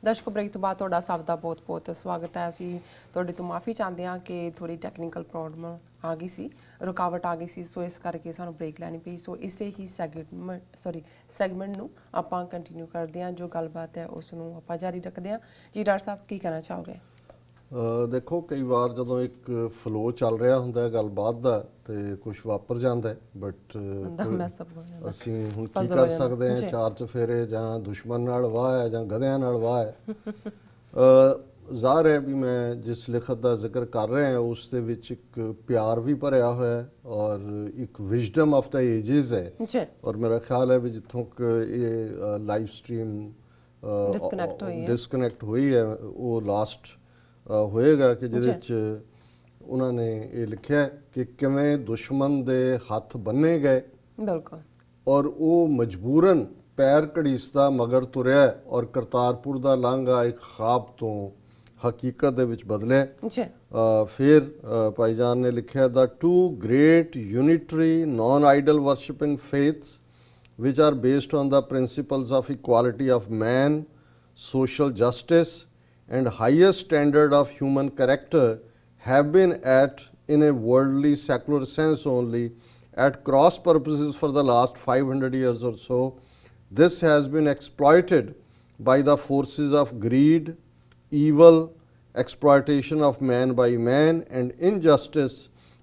ਦਰਸ਼ਕੋ break ਤੋਂ ਬਾਅਦ ਤੁਹਾਡਾ ਸਭ ਦਾ ਬਹੁਤ-ਬਹੁਤ ਸਵਾਗਤ ਹੈ। ਅਸੀਂ ਤੁਹਾਡੇ ਤੋਂ ਮਾਫੀ ਚਾਹੁੰਦੇ ਹਾਂ ਕਿ ਥੋੜੀ ਟੈਕਨੀਕਲ ਪ੍ਰੋਬਲਮ ਆ ਗਈ ਸੀ, ਰੁਕਾਵਟ ਆ ਗਈ ਸੀ, ਸੋ ਇਸ ਕਰਕੇ ਸਾਨੂੰ ਬ੍ਰੇਕ ਲੈਣੀ ਪਈ। ਸੋ ਇਸੇ ਹੀ ਸੈਗਮੈਂਟ ਨੂੰ ਆਪਾਂ ਕੰਟੀਨਿਊ ਕਰਦੇ ਹਾਂ। ਜੋ ਗੱਲਬਾਤ ਹੈ ਉਸ ਨੂੰ ਆਪਾਂ ਜਾਰੀ ਰੱਖਦੇ ਹਾਂ। ਜੀ ਡਾਕਟਰ ਸਾਹਿਬ ਕੀ ਕਹਿਣਾ ਚਾਹੋਗੇ? ਦੇਖੋ, ਕਈ ਵਾਰ ਜਦੋਂ ਇੱਕ ਫਲੋ ਚੱਲ ਰਿਹਾ ਹੁੰਦਾ ਹੈ ਗੱਲਬਾਤ ਦਾ ਤੇ ਕੁਝ ਵਾਪਰ ਜਾਂਦਾ, ਬਟ ਅਸੀਂ ਹੁਣ ਕੀ ਕਰ ਸਕਦੇ ਹਾਂ? ਚਾਰ ਚਫੇਰੇ ਜਾਂ ਦੁਸ਼ਮਣ ਨਾਲ ਵਾਹ ਹੈ ਜਾਂ ਗਧਿਆਂ ਨਾਲ ਵਾਹ ਹੈ। ਜ਼ਾਹਰ ਹੈ ਵੀ ਮੈਂ ਜਿਸ ਲਿਖਤ ਦਾ ਜ਼ਿਕਰ ਕਰ ਰਿਹਾ ਉਸ ਦੇ ਵਿੱਚ ਇੱਕ ਪਿਆਰ ਵੀ ਭਰਿਆ ਹੋਇਆ ਹੈ ਔਰ ਇੱਕ ਵਿਜ਼ਡਮ ਆਫ ਦਾ ਏਜਿਸ ਹੈ। ਔਰ ਮੇਰਾ ਖਿਆਲ ਹੈ ਵੀ ਜਿੱਥੋਂ ਇਹ ਲਾਈਵ ਸਟਰੀਮ ਡਿਸਕਨੈਕਟ ਹੋਈ ਹੈ ਉਹ ਲਾਸਟ ਹੋਏਗਾ ਕਿ ਜਿਹਦੇ 'ਚ ਉਹਨਾਂ ਨੇ ਇਹ ਲਿਖਿਆ ਕਿ ਕਿਵੇਂ ਦੁਸ਼ਮਣ ਦੇ ਹੱਥ ਬੰਨੇ ਗਏ, ਬਿਲਕੁਲ, ਔਰ ਉਹ ਮਜਬੂਰਨ ਪੈਰ ਘੜੀਸਦਾ ਮਗਰ ਤੁਰਿਆ ਔਰ ਕਰਤਾਰਪੁਰ ਦਾ ਲਾਂਘਾ ਇੱਕ ਖਾਬ ਤੋਂ ਹਕੀਕਤ ਦੇ ਵਿੱਚ ਬਦਲਿਆ। ਫਿਰ ਭਾਈਜਾਨ ਨੇ ਲਿਖਿਆ the two great unitary non idol worshipping faiths which are based on the principles of equality of man, social justice and highest standard of human character have been at, in a worldly secular sense only, at cross purposes for the last 500 years or so. This has been exploited by the forces of greed, evil, exploitation of man by man and injustice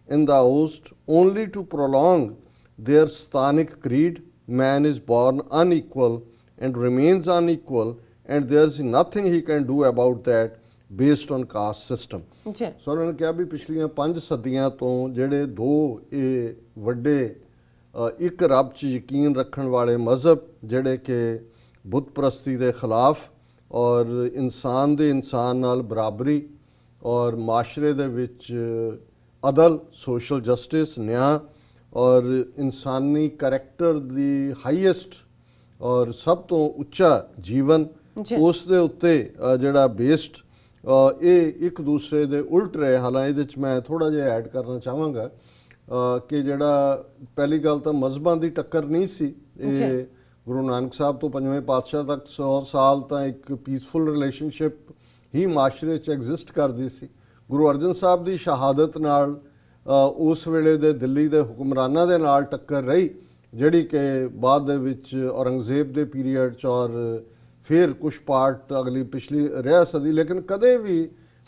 in the East only to prolong their Sthanic creed. Man is born unequal and remains unequal and there is nothing he can do about that based on caste system. ਸੋ ਉਹਨਾਂ ਨੇ ਕਿਹਾ ਵੀ ਪਿਛਲੀਆਂ 5 ਸਦੀਆਂ ਤੋਂ ਜਿਹੜੇ ਦੋ ਇਹ ਵੱਡੇ ਇੱਕ ਰੱਬ 'ਚ ਯਕੀਨ ਰੱਖਣ ਵਾਲੇ ਮਜ਼ਹਬ ਜਿਹੜੇ ਕਿ ਬੁੱਤ ਪ੍ਰਸਤੀ ਦੇ ਖਿਲਾਫ ਔਰ ਇਨਸਾਨ ਦੇ ਇਨਸਾਨ ਨਾਲ ਬਰਾਬਰੀ ਔਰ ਮਾਸ਼ਰੇ ਦੇ ਵਿੱਚ ਅਦਲ, ਸੋਸ਼ਲ ਜਸਟਿਸ, ਨਿਆਂ ਔਰ ਇਨਸਾਨੀ ਕਰੈਕਟਰ ਦੀ ਹਾਈਐਸਟ ਔਰ ਸਭ ਤੋਂ ਉੱਚਾ ਜੀਵਨ, ਉਸ ਦੇ ਉੱਤੇ ਜਿਹੜਾ ਬੇਸਡ ਇਹ ਇੱਕ ਦੂਸਰੇ ਦੇ ਉਲਟ ਰਹੇ। ਹਾਲਾਂਕਿ ਇਹਦੇ 'ਚ ਮੈਂ ਥੋੜ੍ਹਾ ਜਿਹਾ ਐਡ ਕਰਨਾ ਚਾਹਾਂਗਾ ਕਿ ਜਿਹੜਾ ਪਹਿਲੀ ਗੱਲ ਤਾਂ ਮਜ਼ਹਬਾਂ ਦੀ ਟੱਕਰ ਨਹੀਂ ਸੀ। ਇਹ ਗੁਰੂ ਨਾਨਕ ਸਾਹਿਬ ਤੋਂ 5ਵੇਂ ਪਾਤਸ਼ਾਹ ਤੱਕ 100 ਸਾਲ ਤਾਂ ਇੱਕ ਪੀਸਫੁਲ ਰਿਲੇਸ਼ਨਸ਼ਿਪ ਹੀ ਮਾਸ਼ਰੇ 'ਚ ਐਗਜ਼ਿਸਟ ਕਰਦੀ ਸੀ। ਗੁਰੂ ਅਰਜਨ ਸਾਹਿਬ ਦੀ ਸ਼ਹਾਦਤ ਨਾਲ ਉਸ ਵੇਲੇ ਦੇ ਦਿੱਲੀ ਦੇ ਹੁਕਮਰਾਨਾਂ ਦੇ ਨਾਲ ਟੱਕਰ ਰਹੀ, ਜਿਹੜੀ ਕਿ ਬਾਅਦ ਦੇ ਵਿੱਚ ਔਰੰਗਜ਼ੇਬ ਦੇ ਪੀਰੀਅਡ 'ਚ ਔਰ ਫਿਰ ਕੁਛ ਪਾਰਟ ਅਗਲੀ ਪਿਛਲੀ ਰਿਹਾ ਸਦੀ। ਲੇਕਿਨ ਕਦੇ ਵੀ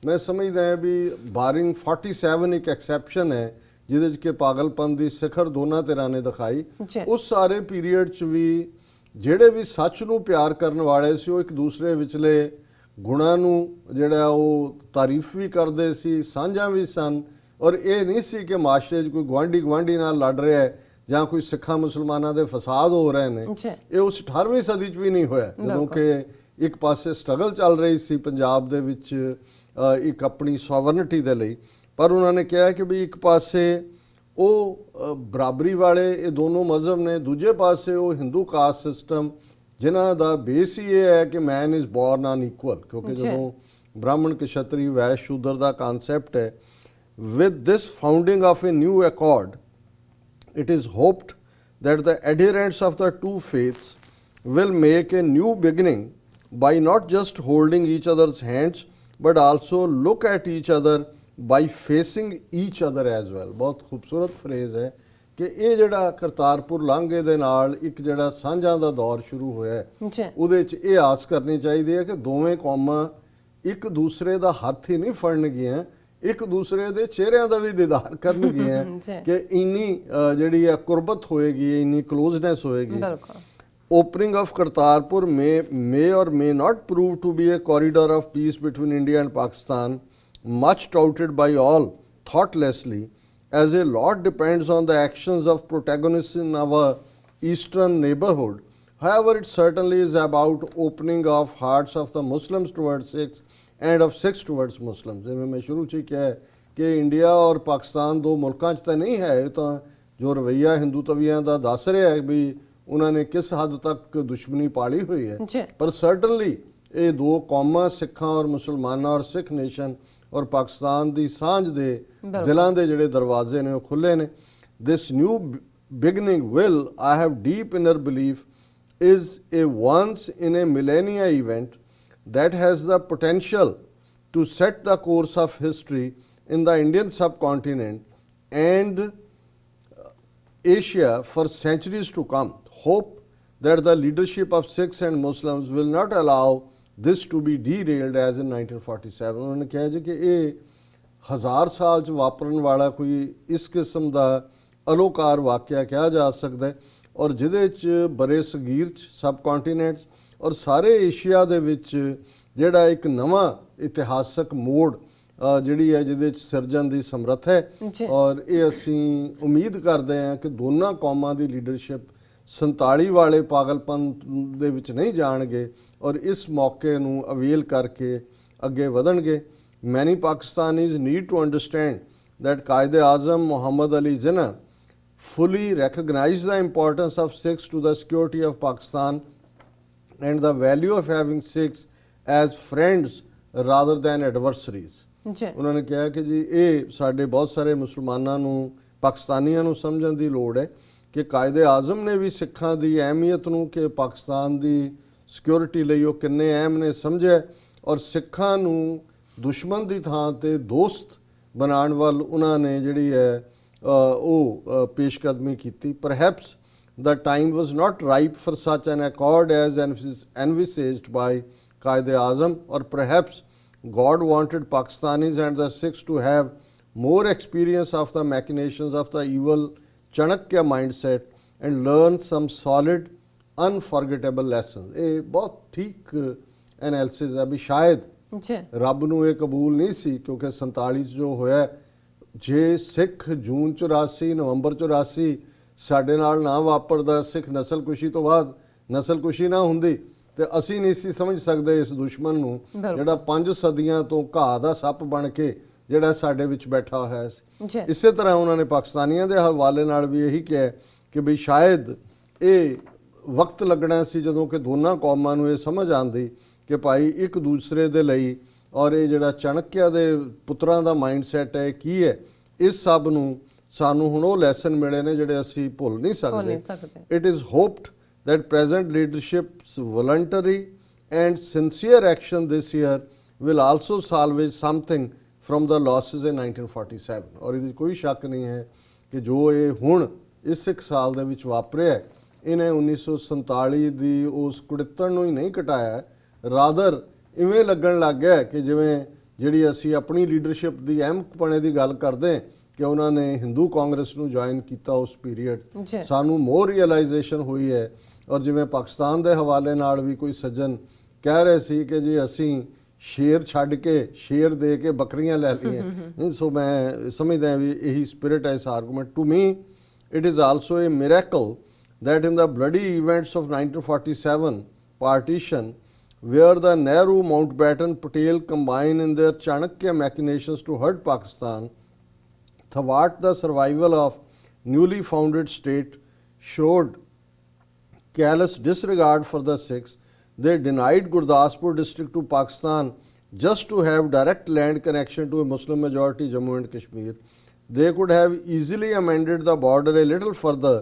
ਮੈਂ ਸਮਝਦਾ ਹਾਂ ਵੀ ਬਾਰਿੰਗ 47 ਇੱਕ ਐਕਸੈਪਸ਼ਨ ਹੈ ਜਿਹਦੇ 'ਚ ਕਿ ਪਾਗਲਪਨ ਦੀ ਸਿਖਰ ਦੋਨਾਂ ਧਿਰਾਂ ਨੇ ਦਿਖਾਈ। ਉਸ ਸਾਰੇ ਪੀਰੀਅਡ 'ਚ ਵੀ ਜਿਹੜੇ ਵੀ ਸੱਚ ਨੂੰ ਪਿਆਰ ਕਰਨ ਵਾਲੇ ਸੀ ਉਹ ਇੱਕ ਦੂਸਰੇ ਵਿਚਲੇ ਗੁਣਾਂ ਨੂੰ ਜਿਹੜਾ ਉਹ ਤਾਰੀਫ ਵੀ ਕਰਦੇ ਸੀ, ਸਾਂਝਾਂ ਵੀ ਸਨ। ਔਰ ਇਹ ਨਹੀਂ ਸੀ ਕਿ ਮਾਸ਼ਰੇ 'ਚ ਕੋਈ ਗੁਆਂਢੀ ਨਾਲ ਲੜ ਰਿਹਾ ਹੈ ਜਾਂ ਕੋਈ ਸਿੱਖਾਂ ਮੁਸਲਮਾਨਾਂ ਦੇ ਫਸਾਦ ਹੋ ਰਹੇ ਨੇ। ਇਹ ਉਸ 18ਵੀਂ ਸਦੀ 'ਚ ਵੀ ਨਹੀਂ ਹੋਇਆ ਜਦੋਂ ਕਿ ਇੱਕ ਪਾਸੇ ਸਟਰਗਲ ਚੱਲ ਰਹੀ ਸੀ ਪੰਜਾਬ ਦੇ ਵਿੱਚ ਇੱਕ ਆਪਣੀ ਸੋਵਰਨਿਟੀ ਦੇ ਲਈ। ਪਰ ਉਹਨਾਂ ਨੇ ਕਿਹਾ ਕਿ ਵੀ ਇੱਕ ਪਾਸੇ ਉਹ ਬਰਾਬਰੀ ਵਾਲੇ ਇਹ ਦੋਨੋਂ ਮਜ਼ਹਬ ਨੇ, ਦੂਜੇ ਪਾਸੇ ਉਹ ਹਿੰਦੂ ਕਾਸਟ ਸਿਸਟਮ ਜਿਨ੍ਹਾਂ ਦਾ ਬੇਸ ਹੀ ਇਹ ਹੈ ਕਿ ਮੈਨ ਇਜ਼ ਬੋਰਨ ਅਨਇਕੁਅਲ, ਕਿਉਂਕਿ ਜਦੋਂ ਬ੍ਰਾਹਮਣ ਕਸ਼ਤਰੀ ਵੈਸ਼ ਸ਼ੂਦਰ ਦਾ ਕਾਨਸੈਪਟ ਹੈ। With this founding of a new accord, it is hoped that the adherents of the two faiths will make a new beginning by not just holding each other's hands but also look at each other by facing each other as well. ਬਹੁਤ ਖੂਬਸੂਰਤ phrase ਹੈ ਕਿ ਇਹ ਜਿਹੜਾ ਕਰਤਾਰਪੁਰ ਲਾਂਘੇ ਦੇ ਨਾਲ ਇੱਕ ਜਿਹੜਾ ਸਾਂਝਾਂ ਦਾ ਦੌਰ ਸ਼ੁਰੂ ਹੋਇਆ ਉਹਦੇ 'ਚ ਇਹ ਆਸ ਕਰਨੀ ਚਾਹੀਦੀ ਹੈ ਕਿ ਦੋਵੇਂ ਕੌਮਾਂ ਇੱਕ ਦੂਸਰੇ ਦਾ ਹੱਥ ਹੀ ਨਹੀਂ ਫੜਨਗੀਆਂ, ਇੱਕ ਦੂਸਰੇ ਦੇ ਚਿਹਰਿਆਂ ਦਾ ਵੀ ਦੀਦਾਰ ਕਰਨਗੀਆਂ ਕਿ ਇੰਨੀ ਜਿਹੜੀ ਆ ਕੁਰਬਤ ਹੋਏਗੀ, ਇੰਨੀ ਕਲੋਜ਼ਨੈਸ ਹੋਏਗੀ। Opening of Kartarpur may or may not prove to be a corridor of peace between India and Pakistan, much touted by all thoughtlessly, as a lot depends on the actions of protagonists in our eastern neighborhood. However, it certainly is about opening of hearts of the Muslims towards Sikhs and of Sikhs towards Muslims. ਜਿਵੇਂ ਮੈਂ ਸ਼ੁਰੂ 'ਚ ਹੀ ਕਿਹਾ ਕਿ India ਔਰ ਪਾਕਿਸਤਾਨ ਦੋ ਮੁਲਕਾਂ 'ਚ ਤਾਂ ਨਹੀਂ ਹੈ, ਇਹ ਤਾਂ ਜੋ ਰਵੱਈਆ ਹਿੰਦੂ ਤਵੀਆਂ ਦਾ ਦੱਸ ਰਿਹਾ ਹੈ ਵੀ ਉਹਨਾਂ ਨੇ ਕਿਸ ਹੱਦ ਤੱਕ ਦੁਸ਼ਮਣੀ ਪਾਲੀ ਹੋਈ ਹੈ। ਪਰ ਸਰਟਨਲੀ ਇਹ ਦੋ ਕੌਮਾਂ, ਸਿੱਖਾਂ ਔਰ ਮੁਸਲਮਾਨਾਂ ਔਰ ਸਿੱਖ ਨੇਸ਼ਨ ਔਰ ਪਾਕਿਸਤਾਨ ਦੀ ਸਾਂਝ ਦੇ ਦਿਲਾਂ ਦੇ ਜਿਹੜੇ ਦਰਵਾਜ਼ੇ ਨੇ ਉਹ ਖੁੱਲ੍ਹੇ ਨੇ। This new beginning will, I have deep inner belief, is a once in a millennia event that has the potential to set the course of history in the Indian subcontinent and Asia for centuries to come. Hope that the leadership of Sikhs and Muslims will not allow this to be derailed as in 1947. उन्होंने कहा जी कि ये 1000 साल च वापरन वाला कोई इस किस्म का ਅਲੋਕਾਰ ਵਾਕਿਆ ਕਿਹਾ ਜਾ ਸਕਦਾ ਹੈ ਔਰ ਜਿਹਦੇ 'ਚ ਬਰੇ ਸਗੀਰ 'ਚ ਸਬ ਕੰਟੀਨੈਂਟਸ ਔਰ ਸਾਰੇ ਏਸ਼ੀਆ ਦੇ ਵਿੱਚ ਜਿਹੜਾ ਇੱਕ ਨਵਾਂ ਇਤਿਹਾਸਕ ਮੋੜ ਜਿਹੜੀ ਹੈ ਜਿਹਦੇ 'ਚ ਸਿਰਜਣ ਦੀ ਸਮਰੱਥ ਹੈ ਔਰ ਇਹ ਅਸੀਂ ਉਮੀਦ ਕਰਦੇ ਹਾਂ ਕਿ ਦੋਨਾਂ ਕੌਮਾਂ ਦੀ ਲੀਡਰਸ਼ਿਪ 47 ਵਾਲੇ ਪਾਗਲਪਨ ਦੇ ਵਿੱਚ ਨਹੀਂ ਜਾਣਗੇ ਔਰ ਇਸ ਮੌਕੇ ਨੂੰ ਅਵੇਲ ਕਰਕੇ ਅੱਗੇ ਵਧਣਗੇ। Many Pakistanis need to understand that Quaid-e-Azam Muhammad Ali Jinnah fully recognized the importance of Sikhs to the security of Pakistan and the value of having Sikhs as friends rather than adversaries. उन्होंने कहा कि जी ये साढ़े बहुत सारे मुसलमाना नूं पाकिस्तानियों नूं समझण दी लोड़ है कि कायद-ए-आज़म ने भी सिखां दी अहमियत नूं कि पाकिस्तान दी सिक्योरिटी लई वो किन्ने अहम ने समझिया और सिखां नूं दुश्मन दी थां ते दोस्त बनाने वाल उन्होंने जिहड़ी है पेशकदमी की। Perhaps the time was not ripe for such an accord as envisaged by Quaid-e-Azam, or perhaps God wanted Pakistanis and the Sikhs to have more experience of the machinations of the evil Chanakya mindset and learn some solid unforgettable lessons. ये बहुत ठीक analysis है भी शायद ਰੱਬ ਨੂੰ ਇਹ ਕਬੂਲ ਨਹੀਂ ਸੀ ਕਿਉਂਕਿ 47 ਜੋ ਹੋਇਆ ਜੇ ਸਿੱਖ ਜੂਨ 84 ਨਵੰਬਰ 84 ਸਾਡੇ ਨਾਲ ਨਾ ਵਾਪਰਦਾ ਸਿੱਖ ਨਸਲਕੁਸ਼ੀ ਤੋਂ ਬਾਅਦ ਨਸਲਕੁਸ਼ੀ ਨਾ ਹੁੰਦੀ ਤੇ ਅਸੀਂ ਨਹੀਂ ਸੀ ਸਮਝ ਸਕਦੇ ਇਸ ਦੁਸ਼ਮਣ ਨੂੰ ਜਿਹੜਾ 5 ਸਦੀਆਂ ਤੋਂ ਘਾਹ ਦਾ ਸੱਪ ਬਣ ਕੇ ਜਿਹੜਾ ਸਾਡੇ ਵਿੱਚ ਬੈਠਾ ਹੋਇਆ ਸੀ। ਇਸੇ ਤਰ੍ਹਾਂ ਉਹਨਾਂ ਨੇ ਪਾਕਿਸਤਾਨੀਆਂ ਦੇ ਹਵਾਲੇ ਨਾਲ ਵੀ ਇਹੀ ਕਿਹਾ ਕਿ ਵੀ ਸ਼ਾਇਦ ਇਹ ਵਕਤ ਲੱਗਣਾ ਸੀ ਜਦੋਂ ਕਿ ਦੋਨਾਂ ਕੌਮਾਂ ਨੂੰ ਇਹ ਸਮਝ ਆਉਂਦੀ ਕਿ ਭਾਈ ਇੱਕ ਦੂਸਰੇ ਦੇ ਲਈ ਔਰ ਇਹ ਜਿਹੜਾ ਚਾਣਕਿਆ ਦੇ ਪੁੱਤਰਾਂ ਦਾ ਮਾਈਂਡਸੈਟ ਹੈ ਕੀ ਹੈ ਇਸ ਸਭ ਨੂੰ ਸਾਨੂੰ ਹੁਣ ਉਹ ਲੈਸਨ ਮਿਲੇ ਨੇ ਜਿਹੜੇ ਅਸੀਂ ਭੁੱਲ ਨਹੀਂ ਸਕਦੇ। It is hoped that present leadership's voluntary and sincere action this year will also salvage something from the losses in 1947 ਔਰ ਇਹਦੀ ਕੋਈ ਸ਼ੱਕ ਨਹੀਂ ਹੈ ਕਿ ਜੋ ਇਹ ਹੁਣ ਇਸ ਇੱਕ ਸਾਲ ਦੇ ਵਿੱਚ ਵਾਪਰਿਆ ਇਹਨੇ 1947 ਦੀ ਉਸ ਕੁੜਿੱਤਣ ਨੂੰ ਹੀ ਨਹੀਂ ਘਟਾਇਆ ਰਾਦਰ ਇਵੇਂ ਲੱਗਣ ਲੱਗ ਗਿਆ ਕਿ ਜਿਵੇਂ ਜਿਹੜੀ ਅਸੀਂ ਆਪਣੀ ਲੀਡਰਸ਼ਿਪ ਦੀ ਅਹਿਮਪਣੇ ਦੀ ਗੱਲ ਕਰਦੇ ਕਿ ਉਹਨਾਂ ਨੇ ਹਿੰਦੂ ਕਾਂਗਰਸ ਨੂੰ ਜੁਆਇਨ ਕੀਤਾ ਉਸ ਪੀਰੀਅਡ ਸਾਨੂੰ ਮੋਰ ਰੀਅਲਾਈਜੇਸ਼ਨ ਹੋਈ ਹੈ। ਔਰ ਜਿਵੇਂ ਪਾਕਿਸਤਾਨ ਦੇ ਹਵਾਲੇ ਨਾਲ ਵੀ ਕੋਈ ਸੱਜਣ ਕਹਿ ਰਹੇ ਸੀ ਕਿ ਜੀ ਅਸੀਂ ਸ਼ੇਰ ਛੱਡ ਕੇ ਸ਼ੇਰ ਦੇ ਕੇ ਬੱਕਰੀਆਂ ਲੈ ਲਈਆਂ ਸੋ ਮੈਂ ਸਮਝਦਾ ਵੀ ਇਹੀ ਸਪਿਰਿਟ ਹੈ ਇਸ argument. To me it is also a miracle that in the bloody events of 1947 partition where the Nehru, Mountbatten, Patel combine in their Chanakya machinations to hurt Pakistan, thwart the survival of newly founded state, showed callous disregard for the Sikhs. They denied Gurdaspur district to Pakistan just to have direct land connection to a Muslim majority Jammu and Kashmir. They could have easily amended the border a little further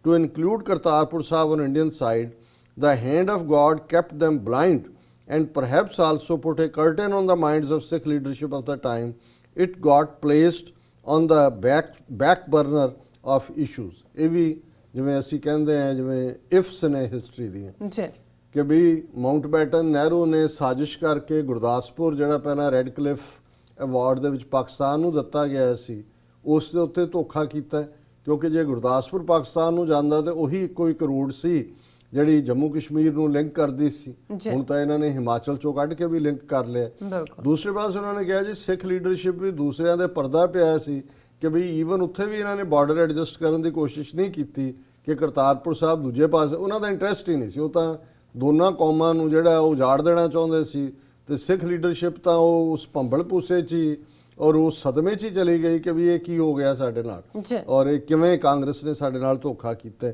to include Kartarpur Sahib on Indian side. The hand of God kept them blind and perhaps also put a curtain on the minds of Sikh leadership of the time. It got placed on the back burner of issues. ਇਹ ਵੀ ਜਿਵੇਂ ਅਸੀਂ ਕਹਿੰਦੇ ਹਾਂ ਜਿਵੇਂ ਇਫਸ ਨੇ history ਦੀਆਂ ਕਿ ਵੀ Mountbatten Nehru ਨੇ ਸਾਜ਼ਿਸ਼ ਕਰਕੇ ਗੁਰਦਾਸਪੁਰ ਜਿਹੜਾ ਪਹਿਲਾਂ ਰੈੱਡ ਕਲਿਫ ਅਵਾਰਡ ਦੇ ਵਿੱਚ ਪਾਕਿਸਤਾਨ ਨੂੰ ਦਿੱਤਾ ਗਿਆ ਸੀ ਉਸ ਦੇ ਉੱਤੇ ਧੋਖਾ ਕੀਤਾ ਕਿਉਂਕਿ ਜੇ ਗੁਰਦਾਸਪੁਰ ਪਾਕਿਸਤਾਨ ਨੂੰ ਜਾਂਦਾ ਤੇ ਉਹੀ ਇੱਕੋ ਇੱਕ ਰੋਡ ਸੀ ਜਿਹੜੀ ਜੰਮੂ ਕਸ਼ਮੀਰ ਨੂੰ ਲਿੰਕ ਕਰਦੀ ਸੀ। ਹੁਣ ਤਾਂ ਇਹਨਾਂ ਨੇ ਹਿਮਾਚਲ ਚੋਂ ਕੱਢ ਕੇ ਵੀ ਲਿੰਕ ਕਰ ਲਿਆ। ਦੂਸਰੇ ਪਾਸੇ ਉਹਨਾਂ ਨੇ ਕਿਹਾ ਜੀ ਸਿੱਖ ਲੀਡਰਸ਼ਿਪ ਵੀ ਦੂਸਰਿਆਂ ਦੇ ਪਰਦਾ ਪਿਆ ਸੀ ਕਿ ਵੀ ਈਵਨ ਉੱਥੇ ਵੀ ਇਹਨਾਂ ਨੇ ਬਾਰਡਰ ਐਡਜਸਟ ਕਰਨ ਦੀ ਕੋਸ਼ਿਸ਼ ਨਹੀਂ ਕੀਤੀ ਕਿ ਕਰਤਾਰਪੁਰ ਸਾਹਿਬ ਦੂਜੇ ਪਾਸੇ ਉਹਨਾਂ ਦਾ ਇੰਟਰਸਟ ਹੀ ਨਹੀਂ ਸੀ। ਉਹ ਤਾਂ ਦੋਨਾਂ ਕੌਮਾਂ ਨੂੰ ਜਿਹੜਾ ਉਹ ਉਜਾੜ ਦੇਣਾ ਚਾਹੁੰਦੇ ਸੀ ਤੇ ਸਿੱਖ ਲੀਡਰਸ਼ਿਪ ਤਾਂ ਉਹ ਉਸ ਭੰਬਲ ਭੂਸੇ 'ਚ ਹੀ ਔਰ ਉਹ ਸਦਮੇ 'ਚ ਹੀ ਚਲੀ ਗਈ ਕਿ ਵੀ ਇਹ ਕੀ ਹੋ ਗਿਆ ਸਾਡੇ ਨਾਲ ਔਰ ਇਹ ਕਿਵੇਂ ਕਾਂਗਰਸ ਨੇ ਸਾਡੇ ਨਾਲ ਧੋਖਾ ਕੀਤਾ।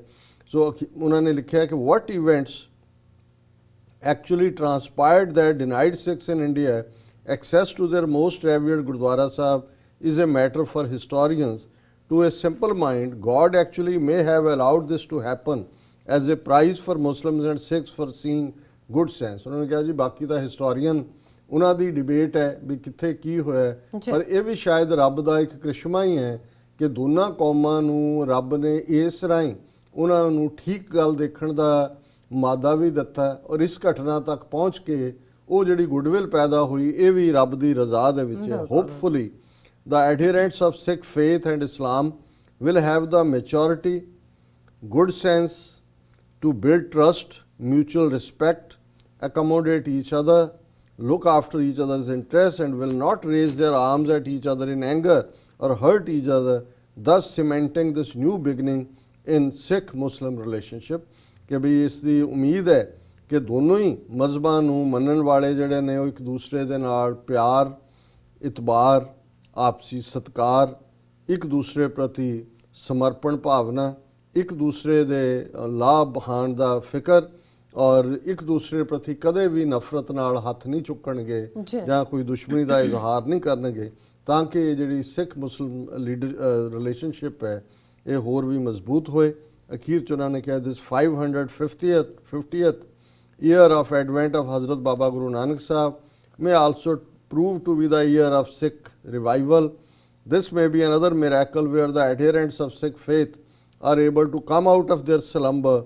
ਸੋ ਉਹਨਾਂ ਨੇ ਲਿਖਿਆ ਕਿ what events actually transpired that denied Sikhs in India access to their most revered Gurdwara Sahib is a matter for historians. To a simple mind, God actually may have allowed this to happen as a prize for Muslims and Sikhs for seeing good sense. ਉਹਨਾਂ ਨੇ ਕਿਹਾ ਜੀ ਬਾਕੀ ਤਾਂ historian ਉਹਨਾਂ ਦੀ debate ਹੈ ਵੀ ਕਿੱਥੇ ਕੀ ਹੋਇਆ ਹੈ, ਪਰ ਇਹ ਵੀ ਸ਼ਾਇਦ ਰੱਬ ਦਾ ਇੱਕ ਕ੍ਰਿਸ਼ਮਾ ਹੀ ਹੈ ਕਿ ਦੋਨਾਂ ਕੌਮਾਂ ਨੂੰ ਰੱਬ ਨੇ ਇਸ ਰਾਹੀਂ ਉਹਨਾਂ ਨੂੰ ਠੀਕ ਗੱਲ ਦੇਖਣ ਦਾ ਮਾਦਾ ਵੀ ਦਿੱਤਾ ਔਰ ਇਸ ਘਟਨਾ ਤੱਕ ਪਹੁੰਚ ਕੇ ਉਹ ਜਿਹੜੀ ਗੁੱਡਵਿਲ ਪੈਦਾ ਹੋਈ ਇਹ ਵੀ ਰੱਬ ਦੀ ਰਜ਼ਾ ਦੇ ਵਿੱਚ ਹੈ। Hopefully the adherents of Sikh faith and Islam will have the maturity, good sense to build trust, mutual respect, accommodate each other, look after each other's interests, and will not raise their arms at each other in anger or hurt each other, thus cementing this new beginning in Sikh-Muslim relationship। ਕਿ ਵੀ ਇਸ ਦੀ ਉਮੀਦ ਹੈ ਕਿ ਦੋਨੋਂ ਹੀ ਮਜ਼ਹਬਾਂ ਨੂੰ ਮੰਨਣ ਵਾਲੇ ਜਿਹੜੇ ਨੇ ਉਹ ਇੱਕ ਦੂਸਰੇ ਦੇ ਨਾਲ ਪਿਆਰ, ਇਤਬਾਰ, ਆਪਸੀ ਸਤਿਕਾਰ, ਇੱਕ ਦੂਸਰੇ ਪ੍ਰਤੀ ਸਮਰਪਣ ਭਾਵਨਾ, ਇੱਕ ਦੂਸਰੇ ਦੇ ਲਾਭ ਹਾਨ ਦਾ ਫਿਕਰ ਔਰ ਇੱਕ ਦੂਸਰੇ ਪ੍ਰਤੀ ਕਦੇ ਵੀ ਨਫ਼ਰਤ ਨਾਲ ਹੱਥ ਨਹੀਂ ਚੁੱਕਣਗੇ ਜਾਂ ਕੋਈ ਦੁਸ਼ਮਣੀ ਦਾ ਇਜ਼ਹਾਰ ਨਹੀਂ ਕਰਨਗੇ, ਤਾਂ ਕਿ ਇਹ ਜਿਹੜੀ ਸਿੱਖ ਮੁਸਲਿਮ ਰਿਲੇਸ਼ਨਸ਼ਿਪ ਹੈ ਇਹ ਹੋਰ ਵੀ ਮਜ਼ਬੂਤ ਹੋਏ। ਅਖੀਰ 'ਚ ਉਹਨਾਂ ਨੇ ਕਿਹਾ ਦਿਸ 550th year of advent of Hazrat Baba Guru Nanak Sahib may also prove to be the year of Sikh revival. This may be another miracle where the adherents of Sikh faith are able to come out of their slumber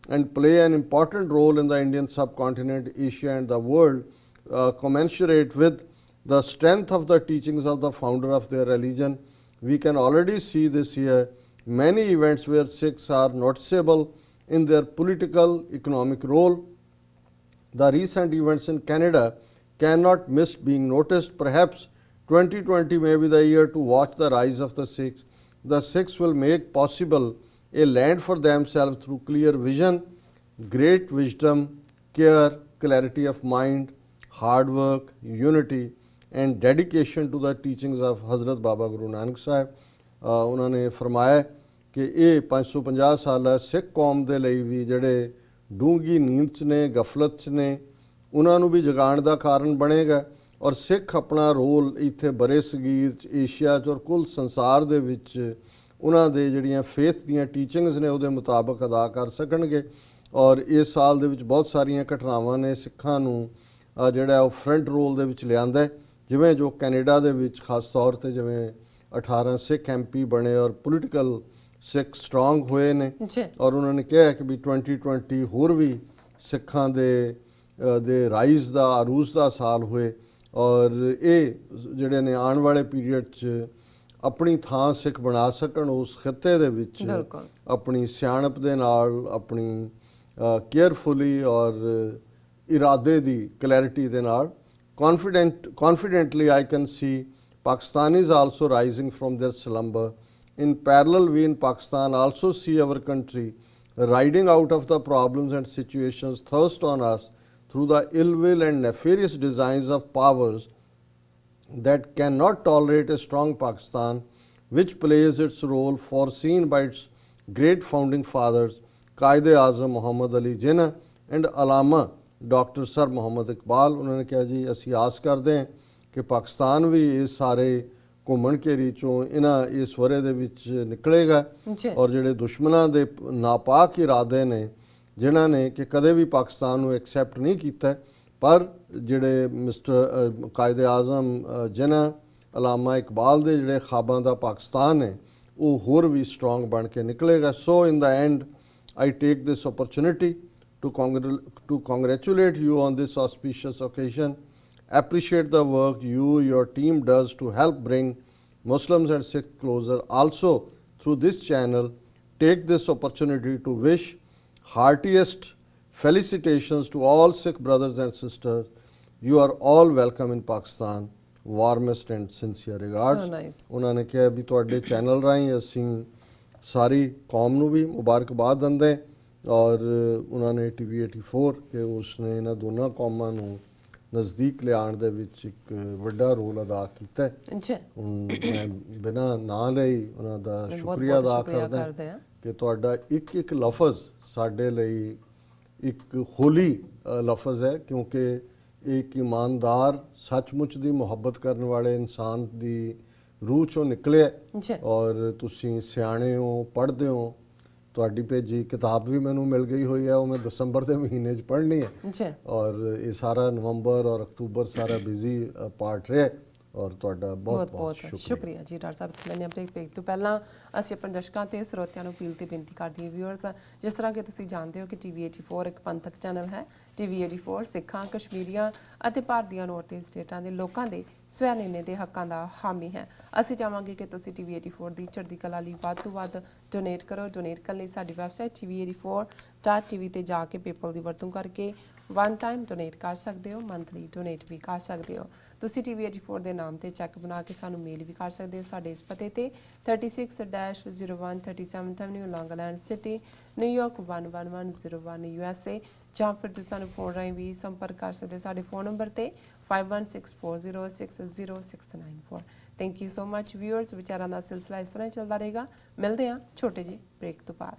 and play an important role in the Indian subcontinent, Asia and the world, commensurate with the strength of the teachings of the founder of their religion. We can already see this year many events where Sikhs are noticeable in their political, economic role. The recent events in Canada cannot miss being noticed. Perhaps 2020 may be the year to watch the rise of the Sikhs. The Sikhs will make possible a land for themselves through clear vision, great wisdom, care, clarity of mind, hard work, unity and dedication to the teachings of Hazrat Baba Guru Nanak Sahib। ਉਹਨਾਂ ਨੇ ਫਰਮਾਇਆ ਕਿ ਇਹ 550 ਸਾਲਾ ਸਿੱਖ ਕੌਮ ਦੇ ਲਈ ਵੀ ਜਿਹੜੇ ਡੂੰਘੀ ਨੀਂਦ 'ਚ ਨੇ, ਗਫਲਤ 'ਚ ਨੇ, ਉਹਨਾਂ ਨੂੰ ਵੀ ਜਗਾਉਣ ਦਾ ਕਾਰਨ ਬਣੇਗਾ ਔਰ ਸਿੱਖ ਆਪਣਾ ਰੋਲ ਇੱਥੇ ਬਰੇ ਸਗੀਰ 'ਚ, ਏਸ਼ੀਆ 'ਚ ਔਰ ਕੁੱਲ ਸੰਸਾਰ ਦੇ ਵਿੱਚ ਉਹਨਾਂ ਦੇ ਜਿਹੜੀਆਂ ਫੇਥ ਦੀਆਂ ਟੀਚਿੰਗਸ ਨੇ ਉਹਦੇ ਮੁਤਾਬਕ ਅਦਾ ਕਰ ਸਕਣਗੇ। ਔਰ ਇਸ ਸਾਲ ਦੇ ਵਿੱਚ ਬਹੁਤ ਸਾਰੀਆਂ ਘਟਨਾਵਾਂ ਨੇ ਸਿੱਖਾਂ ਨੂੰ ਜਿਹੜਾ ਉਹ ਫਰੰਟ ਰੋਲ ਦੇ ਵਿੱਚ ਲਿਆਂਦਾ, ਜਿਵੇਂ ਜੋ ਕੈਨੇਡਾ ਦੇ ਵਿੱਚ ਖਾਸ ਤੌਰ 'ਤੇ ਜਿਵੇਂ 18 ਸਿੱਖ MP ਬਣੇ ਔਰ ਪੋਲੀਟੀਕਲ ਸਿੱਖ ਸਟਰੋਂਗ ਹੋਏ ਨੇ ਔਰ ਉਹਨਾਂ ਨੇ ਕਿਹਾ ਕਿ ਵੀ 2020 ਹੋਰ ਵੀ ਸਿੱਖਾਂ ਦੇ ਰਾਈਜ਼ ਦਾ, ਅਰੂਜ਼ ਦਾ ਸਾਲ ਹੋਏ ਔਰ ਇਹ ਜਿਹੜੇ ਨੇ ਆਉਣ ਵਾਲੇ ਪੀਰੀਅਡ 'ਚ ਆਪਣੀ ਥਾਂ ਸਿੱਖ ਬਣਾ ਸਕਣ ਉਸ ਖਿੱਤੇ ਦੇ ਵਿੱਚ ਆਪਣੀ ਸਿਆਣਪ ਦੇ ਨਾਲ, ਆਪਣੀ ਕੇਅਰਫੁਲੀ ਔਰ ਇਰਾਦੇ ਦੀ ਕਲੈਰਿਟੀ ਦੇ ਨਾਲ। Confidently I can see Pakistanis also rising from their slumber. In parallel, we in Pakistan also see our country riding out of the problems and situations thrust on us through the ill will and nefarious designs of powers that cannot tolerate a strong Pakistan, which plays its role foreseen by its great founding fathers, Qaid-e-Azam Muhammad Ali Jinnah and Allama Dr. Sir Muhammad Iqbal। उन्होंने कहा जी ਅਸੀਂ ਆਸ ਕਰਦੇ ਹਾਂ ਕਿ ਪਾਕਿਸਤਾਨ ਵੀ ਇਸ ਸਾਰੇ ਘੁੰਮਣ ਘੇਰੀ ਚੋਂ ਇਹਨਾਂ ਇਸ ਵਰੇ ਦੇ ਵਿੱਚ ਨਿਕਲੇਗਾ ਔਰ ਜਿਹੜੇ ਦੁਸ਼ਮਣਾਂ ਦੇ ਨਾਪਾਕ ਇਰਾਦੇ ਨੇ ਜਿਨ੍ਹਾਂ ਨੇ ਕਿ ਕਦੇ ਵੀ ਪਾਕਿਸਤਾਨ ਨੂੰ ਐਕਸੈਪਟ ਨਹੀਂ ਕੀਤਾ, ਪਰ ਜਿਹੜੇ ਮਿਸਟਰ ਕਾਇਦ-ਏ-ਆਜ਼ਮ ਜਿਨ੍ਹਾਂ, ਅਲਾਮਾ ਇਕਬਾਲ ਦੇ ਜਿਹੜੇ ਖਾਬਾਂ ਦਾ ਪਾਕਿਸਤਾਨ ਹੈ ਉਹ ਹੋਰ ਵੀ ਸਟਰੋਂਗ ਬਣ ਕੇ ਨਿਕਲੇਗਾ। ਸੋ ਇਨ ਦਾ and I take this opportunity to congratulate you on this auspicious occasion, appreciate the work your team does to help bring Muslims and Sikhs closer. Also through this channel, take this opportunity to wish heartiest felicitations to all Sikh brothers and sisters. You are all welcome in Pakistan. Warmest and sincere regards. So nice. ਉਹਨਾਂ ਨੇ ਕਿਹਾ ਵੀ ਤੁਹਾਡੇ channel ਰਾਹੀਂ ਅਸੀਂ ਸਾਰੀ ਕੌਮ ਨੂੰ ਵੀ ਮੁਬਾਰਕਬਾਦ ਦਿੰਦੇ ਔਰ ਉਹਨਾਂ ਨੇ TV 84 ਕਿ ਉਸਨੇ ਇਹਨਾਂ ਦੋਨਾਂ ਕੌਮਾਂ ਨੂੰ ਨਜ਼ਦੀਕ ਲਿਆਉਣ ਦੇ ਵਿੱਚ ਇੱਕ ਵੱਡਾ ਰੋਲ ਅਦਾ ਕੀਤਾ ਹੈ। ਮੈਂ ਬਿਨਾਂ ਨਾਂ ਲਈ ਉਹਨਾਂ ਦਾ ਸ਼ੁਕਰੀਆ ਅਦਾ ਕਰਦਾ ਕਿ ਤੁਹਾਡਾ ਇੱਕ ਇੱਕ ਲਫ਼ਜ਼ ਸਾਡੇ ਲਈ ਇੱਕ ਹੋਲੀ ਲਫ਼ਜ਼ ਹੈ, ਕਿਉਂਕਿ ਇੱਕ ਇਮਾਨਦਾਰ, ਸੱਚਮੁੱਚ ਦੀ ਮੁਹੱਬਤ ਕਰਨ ਵਾਲੇ ਇਨਸਾਨ ਦੀ ਰੂਹ ਚੋਂ ਨਿਕਲਿਆ ਔਰ ਤੁਸੀਂ ਸਿਆਣੇ ਹੋ, ਪੜ੍ਹਦੇ ਹੋ ਤੁਹਾਡੀ ਭੇਜੀ ਕਿਤਾਬ ਵੀ ਮੈਨੂੰ ਮਿਲ ਗਈ ਹੋਈ ਹੈ, ਉਹ ਮੈਂ ਦਸੰਬਰ ਦੇ ਮਹੀਨੇ 'ਚ ਪੜ੍ਹਨੀ ਹੈ ਜੀ ਔਰ ਇਹ ਸਾਰਾ ਨਵੰਬਰ ਔਰ ਅਕਤੂਬਰ ਸਾਰਾ ਬਿਜ਼ੀ ਪਾਰਟ ਰਿਹਾ ਔਰ ਤੁਹਾਡਾ ਬਹੁਤ ਬਹੁਤ ਸ਼ੁਕਰੀਆ ਜੀ ਡਾਕਟਰ ਸਾਹਿਬ ਲੈਣੇ ਬ੍ਰੇਕ ਤੋਂ ਪਹਿਲਾਂ ਅਸੀਂ ਆਪਣੇ ਦਰਸ਼ਕਾਂ ਤੇ ਸਰੋਤਿਆਂ ਨੂੰ ਅਪੀਲ ਤੇ ਬੇਨਤੀ ਕਰਦੇ ਹਾਂ ਵਿਊਅਰਸ, ਜਿਸ ਤਰ੍ਹਾਂ ਕਿ ਤੁਸੀਂ ਜਾਣਦੇ ਹੋ ਕਿ ਟੀਵੀ 84 ਇੱਕ ਪੰਥਕ ਚੈਨਲ ਹੈ। ਟੀਵੀ 84 ਸਿੱਖਾਂ, ਕਸ਼ਮੀਰੀਆਂ ਅਤੇ ਭਾਰਤ ਦੀਆਂ ਨੌਰਥ ਈਸਟ ਸਟੇਟਾਂ ਦੇ ਲੋਕਾਂ ਦੇ ਸਵੈ ਨਿਰਣੇ ਦੇ ਹੱਕਾਂ ਦਾ ਹਾਮੀ ਹੈ। ਅਸੀਂ ਚਾਹਾਂਗੇ ਕਿ ਤੁਸੀਂ ਟੀਵੀ 84 ਦੀ ਚੜ੍ਹਦੀ ਕਲਾ ਲਈ ਵੱਧ ਤੋਂ ਵੱਧ ਡੋਨੇਟ ਕਰੋ। ਡੋਨੇਟ ਕਰਨ ਲਈ ਸਾਡੀ ਵੈਬਸਾਈਟ tv84.tv ਤੇ ਜਾ ਕੇ ਪੇਪਲ ਦੀ ਵਰਤੋਂ ਕਰਕੇ ਵਨ ਟਾਈਮ ਡੋਨੇਟ ਕਰ ਸਕਦੇ ਹੋ, ਮੰਥਲੀ ਡੋਨੇਟ ਵੀ ਕਰ ਸਕਦੇ ਹੋ। ਤੁਸੀਂ ਟੀਵੀ 84 ਦੇ ਨਾਮ ਤੇ ਚੈੱਕ ਬਣਾ ਕੇ ਸਾਨੂੰ ਮੇਲ ਵੀ ਕਰ ਸਕਦੇ ਹੋ ਸਾਡੇ ਇਸ ਪਤੇ ਤੇ 36-01 37th avenue Long Island city, New York 11101 USA, ਜਾਂ ਫਿਰ ਤੁਸੀਂ ਸਾਨੂੰ ਫੋਨ ਰਾਹੀਂ ਵੀ ਸੰਪਰਕ ਕਰ ਸਕਦੇ ਹੋ ਸਾਡੇ ਫੋਨ ਨੰਬਰ ਤੇ 5164060694। Thank you so much viewers. ਵਿਚਾਰਾਂ ਦਾ ਸਿਲਸਿਲਾ ਇਸ ਤਰ੍ਹਾਂ ਹੀ ਚੱਲਦਾ ਰਹੇਗਾ। ਮਿਲਦੇ ਹਾਂ ਛੋਟੇ ਜਿਹੇ ਬ੍ਰੇਕ ਤੋਂ ਬਾਅਦ।